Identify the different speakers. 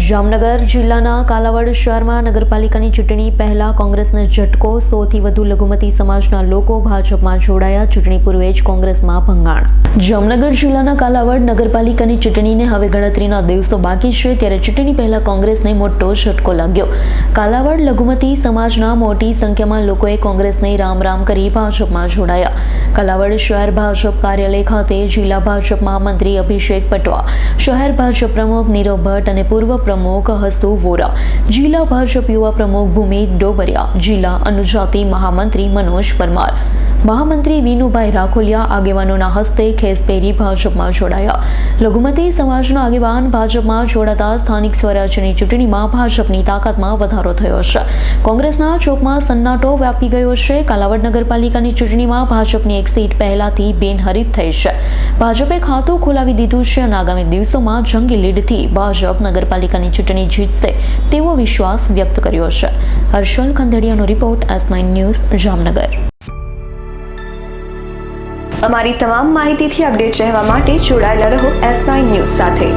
Speaker 1: જામનગર જિલ્લાના કાલાવડ શહેરમાં નગરપાલિકાની ચૂંટણી પહેલા કોંગ્રેસને ઝટકો, 100થી વધુ લઘુમતી સમાજના લોકો ભાજપમાં જોડાયા. ચૂંટણી પૂર્વે જ કોંગ્રેસમાં ભંગાણ. જામનગર જિલ્લાના કાલાવડ નગરપાલિકાની ચૂંટણીને હવે ગણતરીના દિવસો બાકી છે, ત્યારે ચૂંટણી પહેલા કોંગ્રેસને મોટો ઝટકો લાગ્યો. કાલાવડ લઘુમતી સમાજના મોટી સંખ્યામાં લોકોએ કોંગ્રેસને રામ રામ કરી ભાજપમાં જોડાયા. કાલાવડ શહેર ભાજપ કાર્યાલય ખાતે જિલ્લા ભાજપ મહામંત્રી અભિષેક પટવા, શહેર ભાજપ પ્રમુખ નીરવ ભટ્ટ અને પૂર્વ પ્રમુખ હસુ વોરા, જિલ્લા ભાજપ યુવા પ્રમુખ ભૂમિ ડોબરિયા, જિલ્લા અનુજાતિ મહામંત્રી મનોજ પરમાર, મહામંત્રી વિનુભાઈ રાખોલિયા આગેવાનોના હસ્તે ખેસ પહેરી ભાજપમાં જોડાયા. લઘુમતી સમાજના આગેવાન ભાજપમાં જોડાતા સ્થાનિક સ્વરાજ્યની ચૂંટણીમાં ભાજપની તાકાતમાં વધારો થયો છે. કોંગ્રેસના ચોકમાં સન્નાટો વ્યાપી ગયો છે. કાલાવડ નગરપાલિકાની ચૂંટણીમાં ભાજપની એક સીટ પહેલાથી બિનહરીફ થઈ છે. ભાજપે ખાતું ખોલાવી દીધું છે અને આગામી દિવસોમાં જંગી લીડથી ભાજપ નગરપાલિકાની ચૂંટણી જીતશે તેવો વિશ્વાસ વ્યક્ત કર્યો છે. હર્ષલ ખંડેડિયાનો રિપોર્ટ, S9 ન્યૂઝ, જામનગર.
Speaker 2: અમારી તમામ માહિતીથી અપડેટ રહેવા માટે જોડાયેલા રહો S9 ન્યૂઝ સાથે.